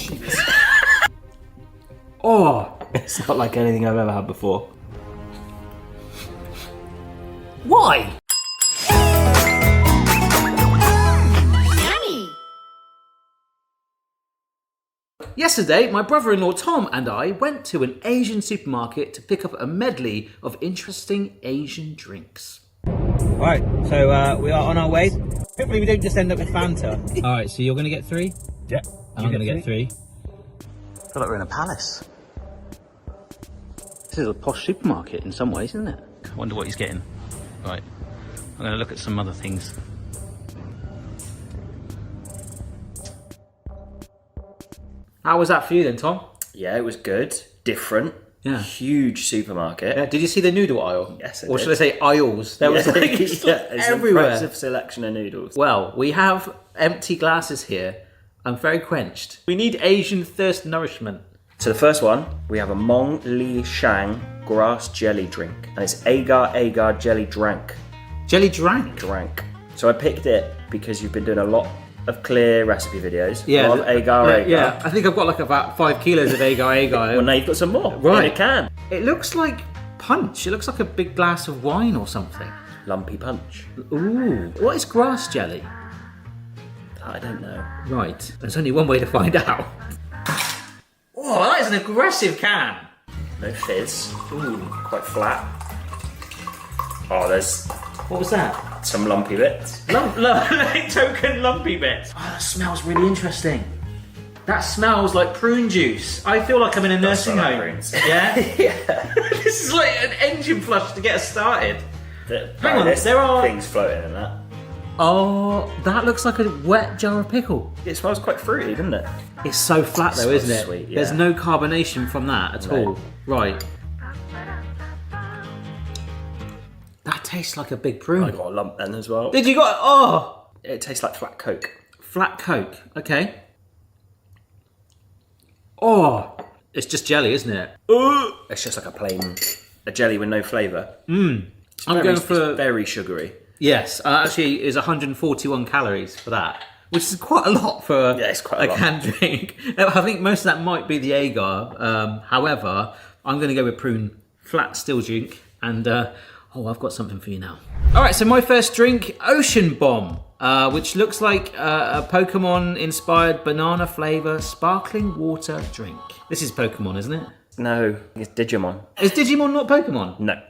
cheese. Oh, it's not like anything I've ever had before. Why? Yesterday, my brother-in-law Tom and I went to an Asian supermarket to pick up a medley of interesting Asian drinks. Right, so we are on our way. Hopefully we don't just end up with Fanta. Alright, so you're going to get 3? Yeah. And I'm going to get 3. I feel like we're in a palace. This is a posh supermarket in some ways, isn't it? I wonder what he's getting. Right, I'm going to look at some other things. How was that for you then, Tom? Yeah, it was good. Different. Yeah. Huge supermarket. Yeah. Did you see the noodle aisle? Yes, I Or did. should I say aisles? There was like it's everywhere. An impressive selection of noodles. Well, we have empty glasses here. I'm very quenched. We need Asian thirst nourishment. So the first one, we have a Mong Li Shang grass jelly drink. And it's agar jelly drank. Jelly drank? So I picked it because you've been doing a lot of clear recipe videos. Yeah. A lot of agar. Yeah, I think I've got like about 5 kilos of agar. Well, now you've got some more. Right. In a can. It looks like punch. It looks like a big glass of wine or something. Lumpy punch. Ooh. What is grass jelly? I don't know. Right. There's only one way to find out. Oh, that is an aggressive can. No fizz. Ooh, quite flat. Oh, there's What was that? some lumpy bits. Token lumpy bits. Oh, that smells really interesting. That smells like prune juice. I feel like I'm in a nursing smell like home. prunes. Yeah? Yeah. This is like an engine flush to get us started. Hang on, There's there are... things floating in that. Oh, that looks like a wet jar of pickle. It smells quite fruity, doesn't it? It's so flat though, Smells isn't it? sweet, yeah. There's no carbonation from that at No. all. Right. That tastes like a big prune. I got a lump then as well. Did you got... Oh! It tastes like flat Coke. Flat Coke. Okay. Oh! It's just jelly, isn't it? It's just like a jelly with no flavour. I'm going for... It's very sugary. Yes, actually is 141 calories for that, which is quite a lot for it's quite a lot. canned drink. I think most of that might be the agar. However, I'm going to go with prune flat still drink. And, I've got something for you now. All right, so my first drink, Ocean Bomb, which looks like a Pokemon-inspired banana flavour sparkling water drink. This is Pokemon, isn't it? No, it's Digimon. Is Digimon not Pokemon? No.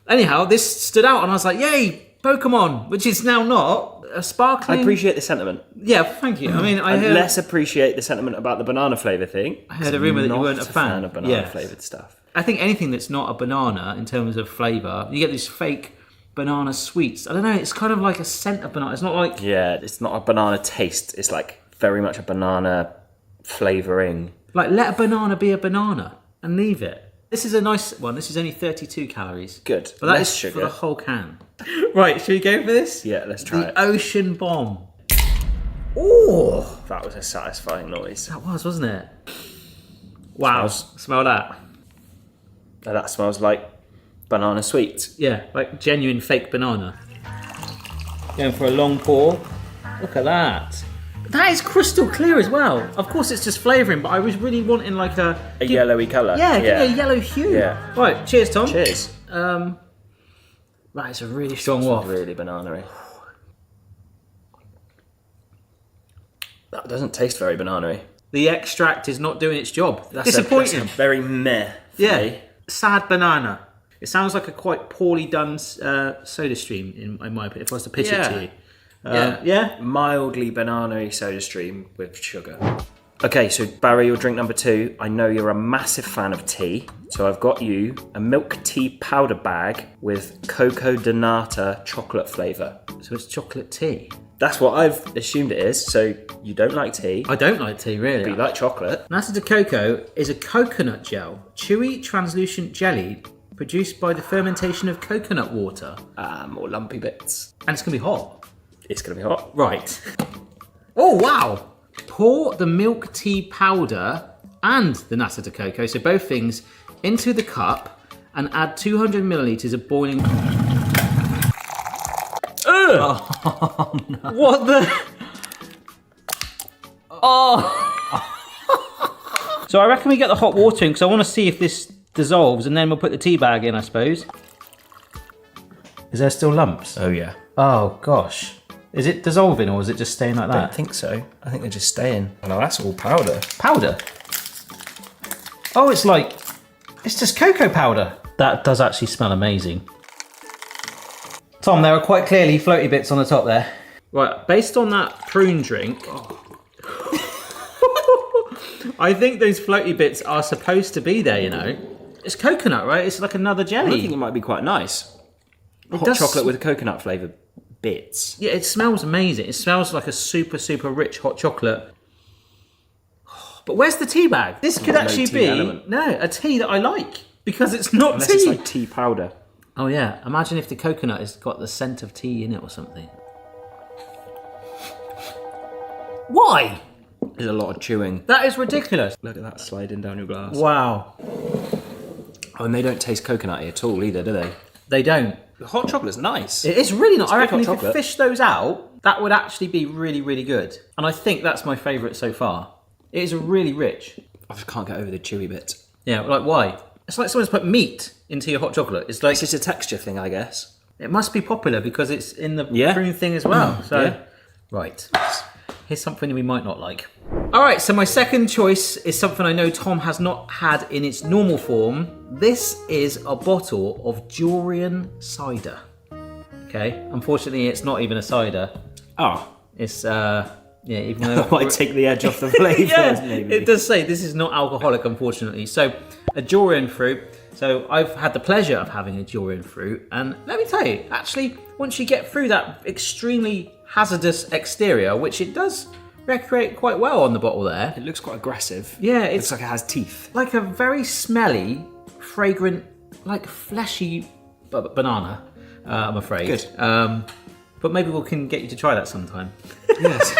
Anyhow, this stood out and I was like, yay, Pokemon, which is now not a sparkling... I appreciate the sentiment. Yeah, thank you. I mean, I heard... less appreciate the sentiment about the banana flavour thing. I heard a rumour that you weren't a Not fan. of banana flavoured stuff. I think anything that's not a banana in terms of flavour, you get these fake banana sweets. I don't know, it's kind of like a scent of banana. It's not like... Yeah, it's not a banana taste. It's like very much a banana flavouring. Like, let a banana be a banana and leave it. This is a nice one. This is only 32 calories. Good. But that Less is sugar. for the whole can. Right, should we go for this? Yeah, let's try it. The Ocean Bomb. Oh! That was a satisfying noise. That was, wasn't it? Wow. Smell that. Now that smells like banana sweet. Yeah, like genuine fake banana. Going for a long pour. Look at that. That is crystal clear as well. Of course it's just flavouring, but I was really wanting like a yellowy colour. Yeah, give me a yellow hue. Yeah. Right, cheers Tom. Cheers. Right, it's a really strong waft. Really banana-y. That doesn't taste very banana-y. The extract is not doing its job. That's disappointing. That's a very meh for me. Sad banana. It sounds like a quite poorly done soda stream in my opinion, if I was to pitch it to you. Yeah? Mildly banana-y soda stream with sugar. Okay, so Barry, your drink number 2. I know you're a massive fan of tea, so I've got you a milk tea powder bag with cocoa de nata chocolate flavour. So it's chocolate tea. That's what I've assumed it is, so you don't like tea, I don't like tea, really. but you like chocolate. Nata de coco is a coconut gel, chewy, translucent jelly produced by the fermentation of coconut water. More lumpy bits. And it's going to be hot. It's going to be hot. Right. Oh, wow. Pour the milk tea powder and the nata de coco, so both things, into the cup and add 200 millilitres of boiling... Oh, no. What the... Oh! So I reckon we get the hot water in because I want to see if this dissolves and then we'll put the tea bag in, I suppose. Is there still lumps? Oh yeah. Oh gosh. Is it dissolving or is it just staying like I that? don't think so. I think they're just staying. Oh no, that's all powder. Powder? Oh, it's just cocoa powder. That does actually smell amazing. Tom, there are quite clearly floaty bits on the top there. Right, based on that prune drink, I think those floaty bits are supposed to be there, you know. It's coconut, right? It's like another jelly. I think it might be quite nice. Hot does- chocolate with coconut flavoured bits. Yeah, it smells amazing. It smells like a super, super rich hot chocolate. But where's the tea bag? This could No actually tea be element. a tea that I like because it's not Unless tea. it's like tea powder. Oh yeah, imagine if the coconut has got the scent of tea in it or something. Why? There's a lot of chewing. That is ridiculous. Look at that sliding down your glass. Wow. Oh, and they don't taste coconutty at all either, do they? They don't. The hot chocolate's nice. It is really not. I good reckon hot if you chocolate. fish those out, that would actually be really, really good. And I think that's my favourite so far. It is really rich. I just can't get over the chewy bits. Yeah, like why? It's like someone's put meat into your hot chocolate. It's like It's just a texture thing, I guess. it must be popular because it's in the Yeah. prune thing as well. So, Yeah. right. Here's something we might not like. All right, so my second choice is something I know Tom has not had in its normal form. This is a bottle of Durian cider. Okay, unfortunately, it's not even a cider. Oh. It's yeah, even though That might take the edge off the flavours, yeah, maybe. it does say this is not alcoholic, unfortunately. So, a durian fruit. So, I've had the pleasure of having a durian fruit, and let me tell you, actually, once you get through that extremely hazardous exterior, which it does recreate quite well on the bottle there. It looks quite aggressive. Yeah, It it's looks like it has teeth. like a very smelly, fragrant, like fleshy banana. I'm afraid. Good. But maybe we can get you to try that sometime. Yes.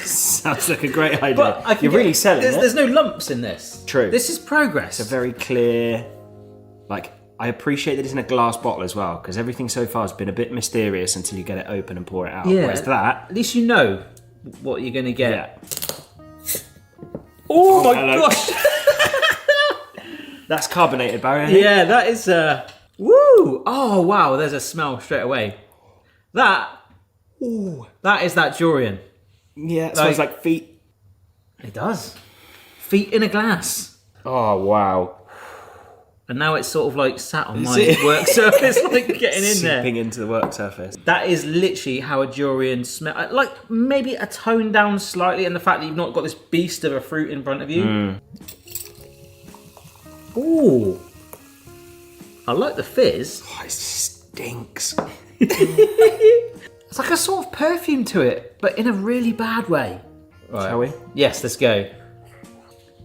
Sounds like a great idea. But I can You're get- really selling it. There's no lumps in this. True. This is progress. It's a very clear, like, I appreciate that it's in a glass bottle as well, because everything so far has been a bit mysterious until you get it open and pour it out. Yeah. Whereas that, At least you know what you're going to get. yeah. Oh my hello. gosh! That's carbonated, Barry, I think. Yeah, that is. Woo! Oh wow, there's a smell straight away. That is that durian. Yeah, it smells like feet. It does. Feet in a glass. Oh, wow. And now it's sort of like sat on my it? work surface, like getting in there. Seeping into the work surface. That is literally how a durian smells. Like maybe a tone down slightly, and the fact that you've not got this beast of a fruit in front of you. Ooh, I like the fizz. Oh, it stinks. It's like a sort of perfume to it, but in a really bad way. Right. Shall we? Yes, let's go.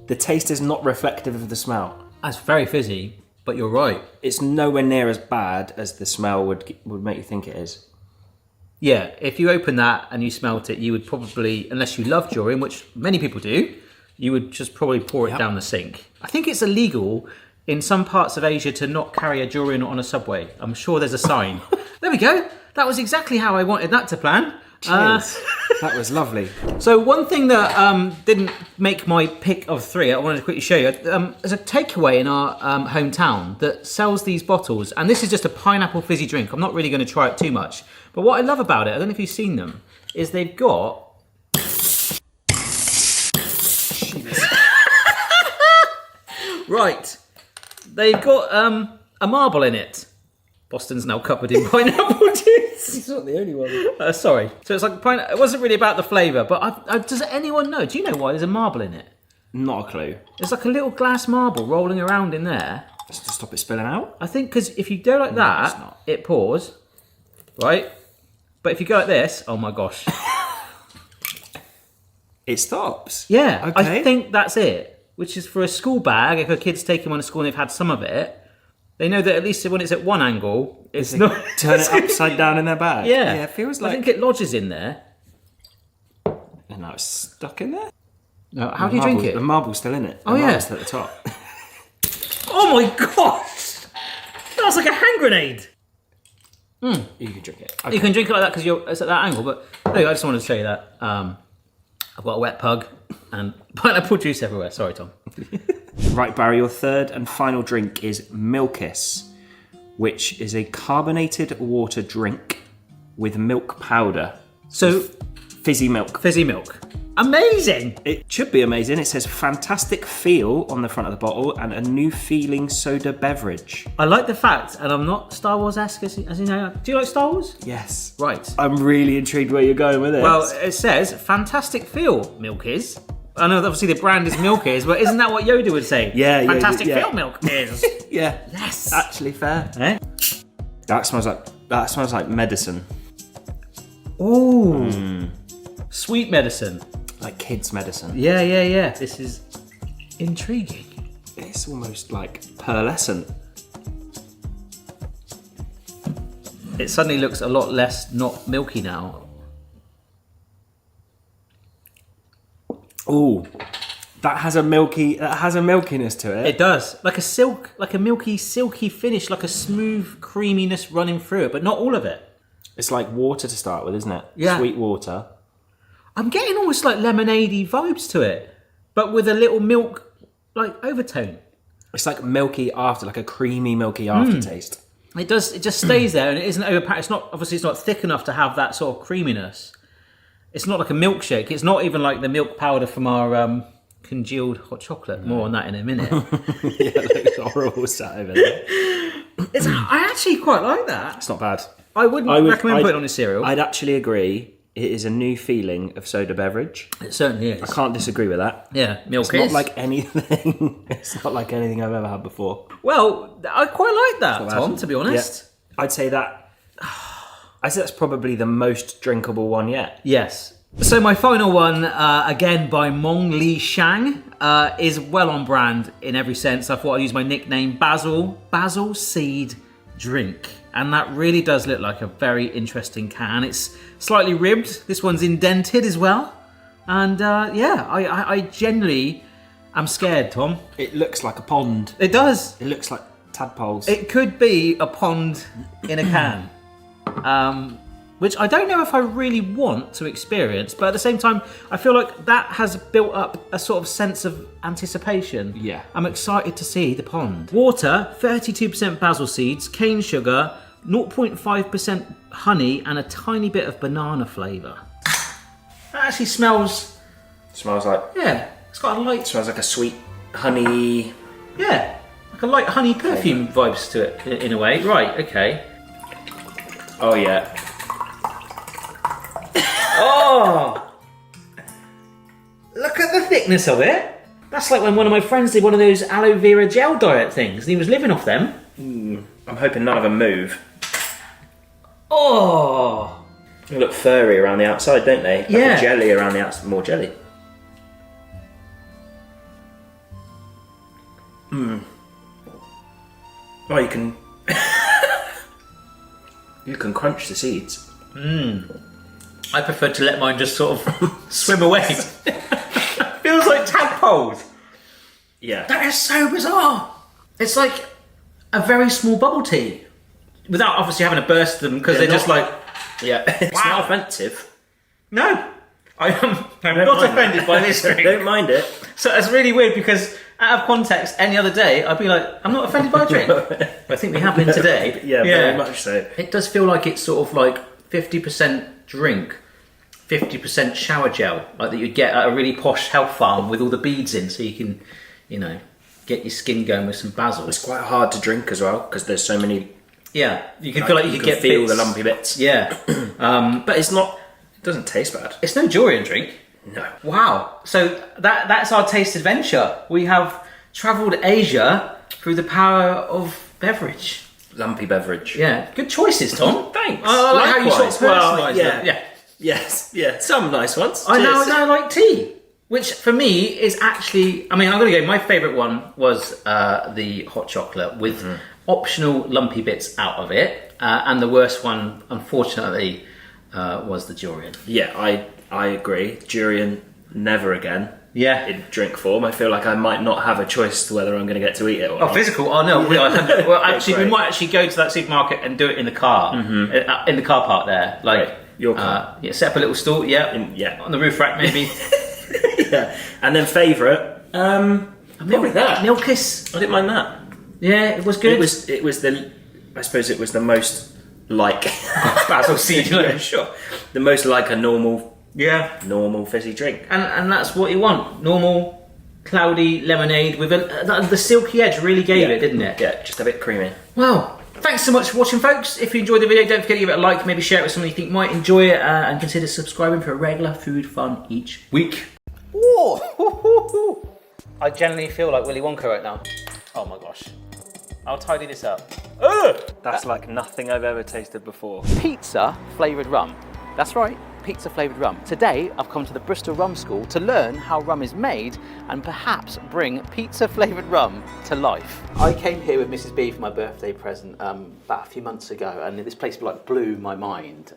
The taste is not reflective of the smell. That's very fizzy, but you're right. It's nowhere near as bad as the smell would make you think it is. Yeah, if you open that and you smelt it, you would probably, unless you love durian, which many people do, you would just probably pour it down the sink. I think it's illegal in some parts of Asia to not carry a durian on a subway. I'm sure there's a sign. There we go. That was exactly how I wanted that to plan. Cheers. That was lovely. So one thing that didn't make my pick of three, I wanted to quickly show you. There's a takeaway in our hometown that sells these bottles, and this is just a pineapple fizzy drink. I'm not really going to try it too much, but what I love about it, I don't know if you've seen them, is they've got... Right, they've got a marble in it. Boston's now covered in pineapple juice. He's not the only one. Sorry. So it's like it wasn't really about the flavour, but does anyone know? Do you know why there's a marble in it? Not a clue. There's like a little glass marble rolling around in there. Just to stop it spilling out? I think because if you go like it's that, not. it pours, right? But if you go like this, oh my gosh. It stops? Yeah, Okay. I think that's it. Which is for a school bag, if a kid's taken one to school and they've had some of it, they know that at least when it's at one angle, it's They not... turn it upside down in their bag. Yeah. Yeah, it feels I like... think it lodges in there. And now it's stuck in there? No, how do you drink it? The marble's still in it. Oh, The yeah. marble's still at the top. Oh my gosh! That was like a hand grenade! You can drink it. Okay. You can drink it like that because it's at that angle, but there you go, I just wanted to show you that. I've got a wet pug and pineapple juice everywhere. Sorry, Tom. Right, Barry, your third and final drink is Milkis, which is a carbonated water drink with milk powder. So, fizzy milk. fizzy milk. Amazing! It should be amazing. It says fantastic feel on the front of the bottle and a new feeling soda beverage. I like the fact, and I'm not Star Wars-esque, as you know. Do you like Star Wars? Yes. Right. I'm really intrigued where you're going with it. Well, it says fantastic feel milk is. I know obviously the brand is milk is, but isn't that what Yoda would say? Yeah, Fantastic yeah. feel milk is. yeah. Yes. Actually fair. Eh? That smells like medicine. Ooh. Sweet medicine. Like kids' medicine. Yeah. This is intriguing. It's almost like pearlescent. It suddenly looks a lot less not milky now. Ooh. That has a milkiness to it. It does. Like a milky, silky finish, like a smooth creaminess running through it, but not all of it. It's like water to start with, isn't it? Yeah. Sweet water. I'm getting almost like lemonade-y vibes to it, but with a little milk like overtone. It's like milky after, like a creamy milky aftertaste. It does. It just stays there, and it isn't overpowered. It's not obviously. It's not thick enough to have that sort of creaminess. It's not like a milkshake. It's not even like the milk powder from our congealed hot chocolate. More on that in a minute. Yeah, looks horrible sat over there. I actually quite like that. It's not bad. I would recommend putting it on a cereal. I'd actually agree. It is a new feeling of soda beverage. It certainly is. I can't disagree with that. Yeah, milk It's is. not like anything. It's not like anything I've ever had before. Well, I quite like that, Tom, to be honest. Yeah. I'd say that's probably the most drinkable one yet. Yes. So my final one, again by Mong Li Shang, is well on brand in every sense. I thought I'd use my nickname Basil Seed Drink. And that really does look like a very interesting can. It's slightly ribbed. This one's indented as well. And I genuinely am scared, Tom. It looks like a pond. It does. It looks like tadpoles. It could be a pond in a can. Which I don't know if I really want to experience, but at the same time, I feel like that has built up a sort of sense of anticipation. Yeah. I'm excited to see the pond. Water, 32% basil seeds, cane sugar, 0.5% honey, and a tiny bit of banana flavour. That actually smells... Smells like... Yeah, it's got a light... Smells like a sweet honey... Yeah, like a light honey perfume vibes to it in a way. Right, okay. Oh, yeah. Oh! Look at the thickness of it. That's like when one of my friends did one of those aloe vera gel diet things and he was living off them. I'm hoping none of them move. Oh! They look furry around the outside, don't they? Like Yeah. a jelly around the outside. More jelly. Oh, you can... you can crunch the seeds. I prefer to let mine just sort of swim away. Feels like tadpoles. Yeah. That is so bizarre. It's like a very small bubble tea. Without obviously having to burst them because they're just like... Yeah. It's Wow. not offensive. No. I'm Don't not mind offended that. by this drink. Don't mind it. So it's really weird because out of context, any other day, I'd be like, I'm not offended by a drink. But I think we have been today. Yeah, very much so. It does feel like it's sort of like 50% drink, 50% shower gel, like that you'd get at a really posh health farm with all the beads in so you can, you know, get your skin going with some basil. It's quite hard to drink as well because there's so many... Yeah, you can feel like you could get feel bits. the lumpy bits. Yeah. But it's not... It doesn't taste bad. It's no Durian drink. No. Wow. So that's our taste adventure. We have travelled Asia through the power of beverage. Lumpy beverage. Yeah. Good choices, Tom. Thanks. I like how you sort of Likewise. personalise them. Yeah. Yes. Yeah. Some nice ones. I Cheers. now like tea, which for me is actually... I mean, I'm going to go... My favourite one was the hot chocolate with optional lumpy bits out of it. And the worst one, unfortunately, was the durian. Yeah, I agree. Durian, never again. Yeah. In drink form. I feel like I might not have a choice to whether I'm going to get to eat it or Oh, not. physical? Oh, no. Well, actually, we Great. might actually go to that supermarket and do it in the car. In the car park there. Like, Right. Your car. Yeah, set up a little stool, yeah. Yeah. On the roof rack, maybe. Yeah. And then favourite, Probably that. Milkish. I didn't mind that. Yeah, it was good. It was the, I suppose it was the most like basil seed. Yeah, sure. The most like a normal fizzy drink. And that's what you want. Normal, cloudy lemonade with the silky edge really gave it, didn't it? Yeah, just a bit creamy. Wow. Thanks so much for watching, folks. If you enjoyed the video, don't forget to give it a like, maybe share it with someone you think might enjoy it, and consider subscribing for regular food fun each week. Whoa. I genuinely feel like Willy Wonka right now. Oh my gosh. I'll tidy this up. That's like nothing I've ever tasted before. Pizza flavoured rum. That's right, pizza flavoured rum. Today, I've come to the Bristol Rum School to learn how rum is made and perhaps bring pizza flavoured rum to life. I came here with Mrs. B for my birthday present about a few months ago, and this place like blew my mind.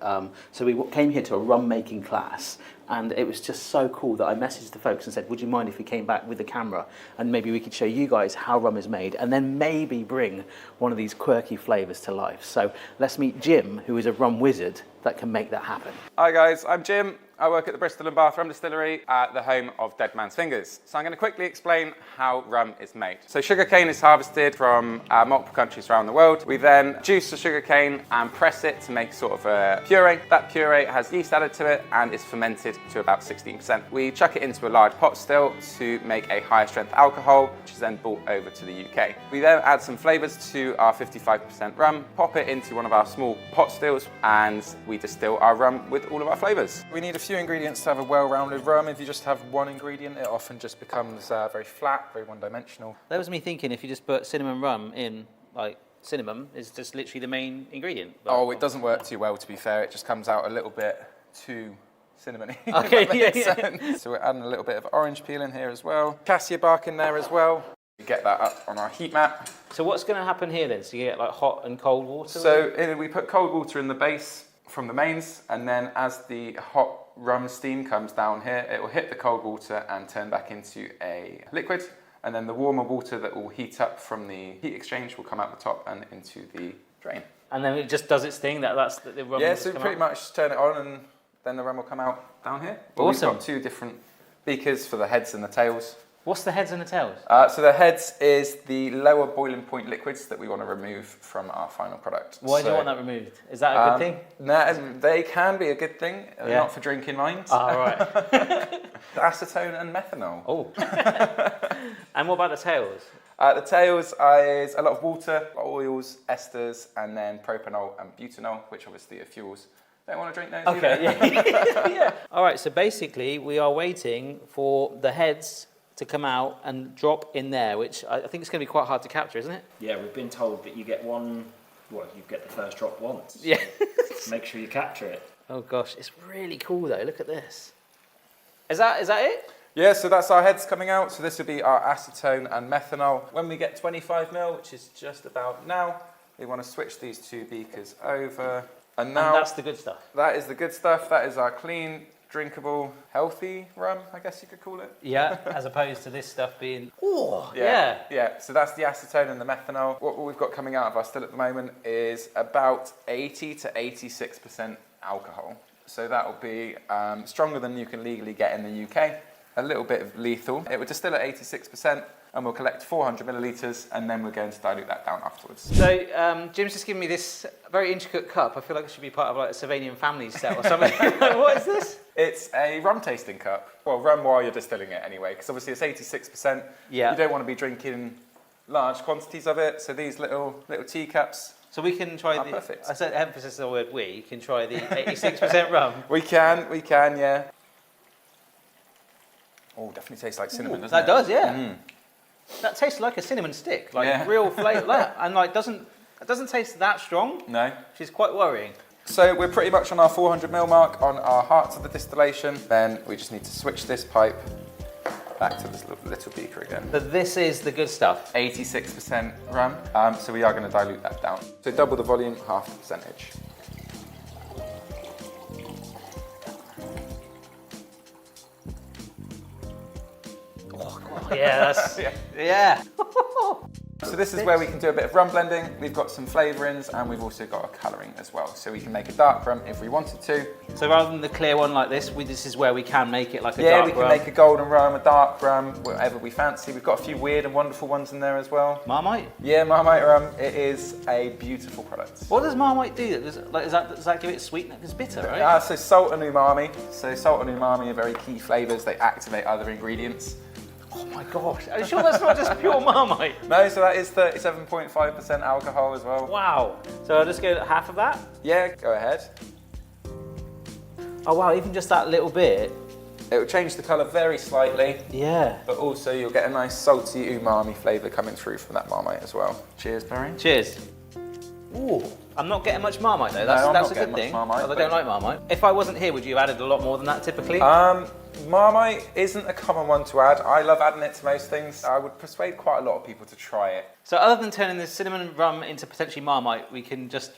So we came here to a rum making class, and it was just so cool that I messaged the folks and said, would you mind if we came back with the camera and maybe we could show you guys how rum is made and then maybe bring one of these quirky flavours to life. So let's meet Jim, who is a rum wizard that can make that happen. Hi guys, I'm Jim. I work at the Bristol and Bath Rum Distillery at the home of Dead Man's Fingers. So I'm going to quickly explain how rum is made. So sugarcane is harvested from multiple countries around the world. We then juice the sugarcane and press it to make sort of a puree. That puree has yeast added to it and is fermented to about 16%. We chuck it into a large pot still to make a higher strength alcohol, which is then brought over to the UK. We then add some flavours to our 55% rum, pop it into one of our small pot stills, and we distill our rum with all of our flavours. We need a few ingredients to have a well-rounded rum. If you just have one ingredient, it often just becomes very flat, very one-dimensional. That was me thinking if you just put cinnamon rum in, like cinnamon is just literally the main ingredient. Oh, it doesn't work too well, to be fair. It just comes out a little bit too cinnamony. Okay, yeah. So we're adding a little bit of orange peel in here as well. Cassia bark in there as well. We get that up on our heat mat. So what's going to happen here then? So you get like hot and cold water? So we put cold water in the base from the mains, and then as the hot rum steam comes down here, it will hit the cold water and turn back into a liquid, and then the warmer water that will heat up from the heat exchange will come out the top and into the drain. And then it just does its thing, that's the rum. Yeah, so pretty much turn it on and then the rum will come out down here. Awesome. We've got two different beakers for the heads and the tails. What's the heads and the tails? So the heads is the lower boiling point liquids that we want to remove from our final product. Why do you want that removed? Is that a good thing? No, they can be a good thing, not for drinking minds. Oh, right. Acetone and methanol. Oh. And what about the tails? The tails is a lot of water, oils, esters, and then propanol and butanol, which obviously are fuels. Don't want to drink those either. Yeah. All right, so basically we are waiting for the heads to come out and drop in there, which I think it's going to be quite hard to capture, isn't it? Yeah, we've been told that you get you get the first drop once. Yeah. Make sure you capture it. Oh gosh, it's really cool though. Look at this. Is that it? Yeah, so that's our heads coming out. So this will be our acetone and methanol. When we get 25 ml, which is just about now, we want to switch these two beakers over. And now that's the good stuff. That is the good stuff. That is our clean, drinkable, healthy rum, I guess you could call it. Yeah, as opposed to this stuff being... Yeah, so that's the acetone and the methanol. What we've got coming out of our still at the moment is about 80 to 86% alcohol. So that will be stronger than you can legally get in the UK. A little bit of lethal. It would distill at 86%, and we'll collect 400 millilitres, and then we're going to dilute that down afterwards. So Jim's just given me this very intricate cup. I feel like it should be part of like a Sylvanian family set or something. What is this? It's a rum tasting cup. Well, rum while you're distilling it anyway, because obviously it's 86%. Yeah. You don't want to be drinking large quantities of it, so these little teacups. So we can try the... Perfect. I said emphasis on the word we. You can try the 86% rum. We can, yeah. Oh, definitely tastes like cinnamon, doesn't it? That does, yeah. Mm. That tastes like a cinnamon stick, like real flavour, and like it doesn't taste that strong. No. Which is quite worrying. So we're pretty much on our 400 ml mark on our hearts of the distillation. Then we just need to switch this pipe back to this little beaker again. But this is the good stuff. 86% rum, so we are going to dilute that down. So double the volume, half the percentage. Oh, yeah, that's... yeah. So this is where we can do a bit of rum blending. We've got some flavourings and we've also got a colouring as well. So we can make a dark rum if we wanted to. So rather than the clear one like this, this is where we can make it like a Yeah, dark we can rum. make a golden rum, a dark rum, whatever we fancy. We've got a few weird and wonderful ones in there as well. Marmite? Yeah, Marmite rum. It is a beautiful product. What does Marmite do? Does that give it sweetness? It's bitter, right? So salt and umami. So salt and umami are very key flavours. They activate other ingredients. Oh my gosh, are you sure that's not just pure Marmite? No, so that is 37.5% alcohol as well. Wow. So I'll just go half of that? Yeah, go ahead. Oh wow, even just that little bit. It will change the colour very slightly, Yeah. but also you'll get a nice salty umami flavour coming through from that Marmite as well. Cheers, Barry. Cheers. Ooh, I'm not getting much Marmite though. I'm That's not a getting good much thing. Marmite, I but- don't like Marmite. If I wasn't here, would you have added a lot more than that typically? Marmite isn't a common one to add. I love adding it to most things. I would persuade quite a lot of people to try it. So other than turning the cinnamon rum into potentially Marmite, we can just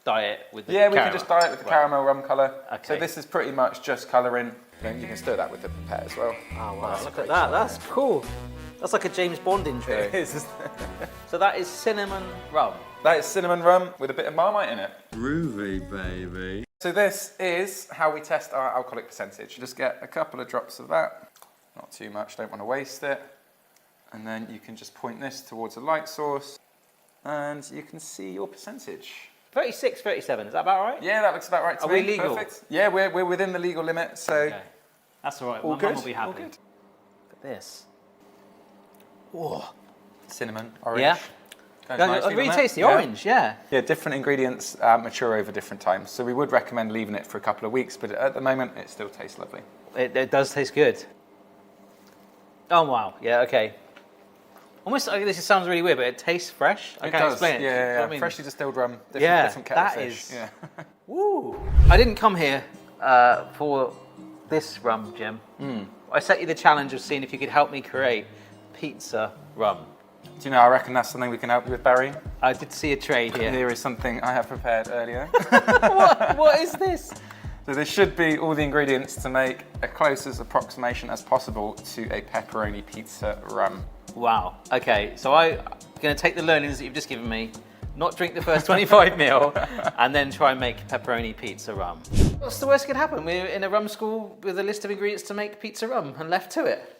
dye it with the Yeah, we caramel. can just dye it with the Right. caramel rum colour. Okay. So this is pretty much just colouring. Then you can stir that with the pipette as well. Oh wow, look at that. That's cool. That's like a James Bond intro. It is. So that is cinnamon rum. That is cinnamon rum with a bit of Marmite in it. Groovy, baby. So this is how we test our alcoholic percentage. Just get a couple of drops of that. Not too much, don't want to waste it. And then you can just point this towards a light source and you can see your percentage. 36, 37, is that about right? Yeah, that looks about right to Are me. we legal? Perfect. Yeah, we're within the legal limit, so Okay. That's all right. all My good. mum will be happy. All good. Look at this. Whoa. Cinnamon, orange. Yeah. Goes I nicely really with taste the it. orange, yeah. Yeah, different ingredients mature over different times. So we would recommend leaving it for a couple of weeks, but at the moment it still tastes lovely. It does taste good. Oh wow, yeah, okay. Almost, this sounds really weird, but it tastes fresh. I It can't does. explain it. Yeah, You know yeah, what I mean? freshly distilled rum, different, Yeah, different kettle that of is- fish. Yeah. Woo! I didn't come here for this rum, Jim. I set you the challenge of seeing if you could help me create pizza rum. Do you know, I reckon that's something we can help you with, Barry. I did see a tray here. Here is something I have prepared earlier. What is this? So there should be all the ingredients to make a closest approximation as possible to a pepperoni pizza rum. Wow. Okay, so I'm going to take the learnings that you've just given me, not drink the first 25 ml, and then try and make pepperoni pizza rum. What's the worst that could happen? We're in a rum school with a list of ingredients to make pizza rum and left to it.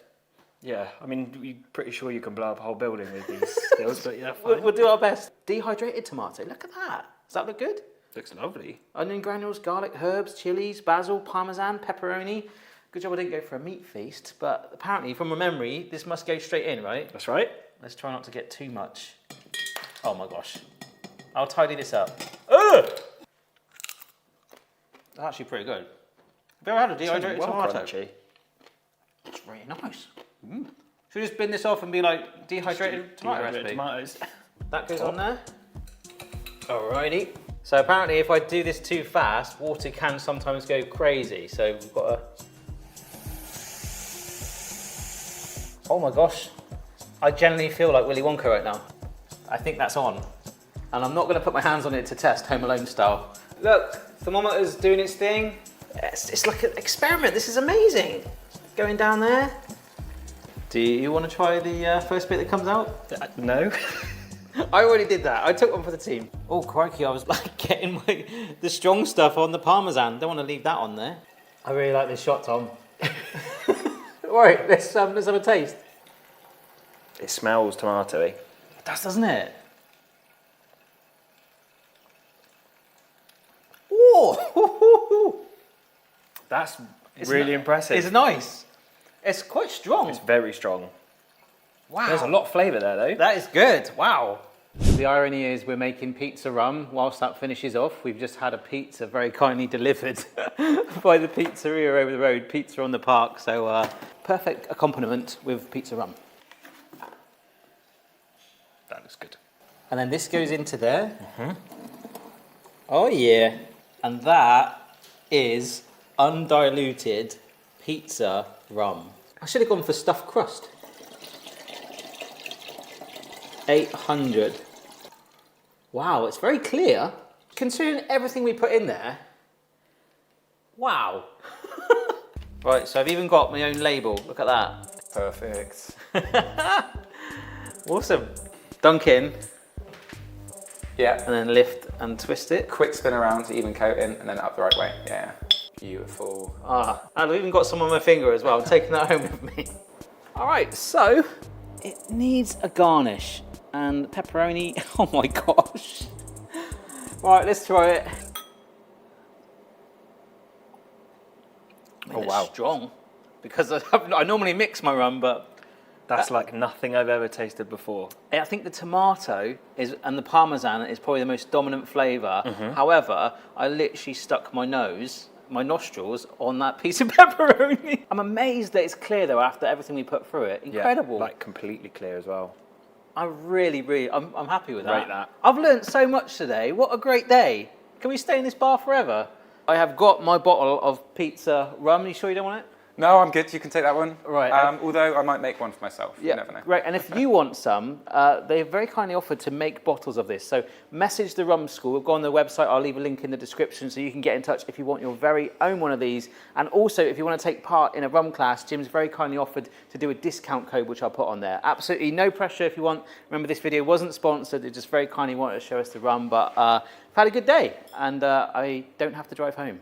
Yeah, I mean, you're pretty sure you can blow up a whole building with these skills, but yeah, fine. We'll do our best. Dehydrated tomato, look at that. Does that look good? Looks lovely. Onion granules, garlic, herbs, chilies, basil, parmesan, pepperoni. Good job I didn't go for a meat feast, but apparently from a memory, this must go straight in, right? That's right. Let's try not to get too much. Oh my gosh. I'll tidy this up. Ugh! That's actually pretty good. Have you ever had a dehydrated tomato? crunchy. It's really nice. Should we just bin this off and be like dehydrated tomato Dehydrated recipe? tomatoes. That goes on there. Alrighty. So apparently if I do this too fast, water can sometimes go crazy. So we've got to... Oh my gosh. I genuinely feel like Willy Wonka right now. I think that's on. And I'm not going to put my hands on it to test Home Alone style. Look, thermometer's doing its thing. It's like an experiment. This is amazing. Going down there. Do you want to try the first bit that comes out? No. I already did that. I took one for the team. Oh crikey, I was like getting the strong stuff on the parmesan. Don't want to leave that on there. I really like this shot, Tom. Right, let's have a taste. It smells tomatoey. It does, doesn't it? Whoa! That's really impressive. It's nice. It's quite strong. It's very strong. Wow. There's a lot of flavour there, though. That is good. Wow. The irony is we're making pizza rum whilst that finishes off. We've just had a pizza very kindly delivered by the pizzeria over the road, Pizza on the Park. So perfect accompaniment with pizza rum. That looks good. And then this goes into there. Oh yeah. And that is undiluted pizza rum. I should have gone for stuffed crust. 800. Wow, it's very clear. Considering everything we put in there. Wow. Right, so I've even got my own label. Look at that. Perfect. Awesome. dunk in, Yeah. and then lift and twist it. Quick spin around to even coating and then up the right way. Yeah. Beautiful. Ah, I've even got some on my finger as well. I'm taking that home with me. All right, so it needs a garnish and pepperoni. Oh my gosh. All right, let's try it. Oh, wow. Strong, because I normally mix my rum, but That's like nothing I've ever tasted before. I think the tomato and the parmesan is probably the most dominant flavour. However, I literally stuck my nostrils on that piece of pepperoni. I'm amazed that it's clear though after everything we put through it. Incredible. Yeah, like completely clear as well. I'm happy with that. Rate that. I've learnt so much today. What a great day. Can we stay in this bar forever? I have got my bottle of pizza rum. You sure you don't want it? No, I'm good. You can take that one. Right. Although I might make one for myself. You never know. Right, and if you want some, they have very kindly offered to make bottles of this. So message the Rum School, go on their website, I'll leave a link in the description so you can get in touch if you want your very own one of these. And also, if you want to take part in a rum class, Jim's very kindly offered to do a discount code, which I'll put on there. Absolutely no pressure if you want. Remember, this video wasn't sponsored, it just very kindly wanted to show us the rum, but I've had a good day, and I don't have to drive home.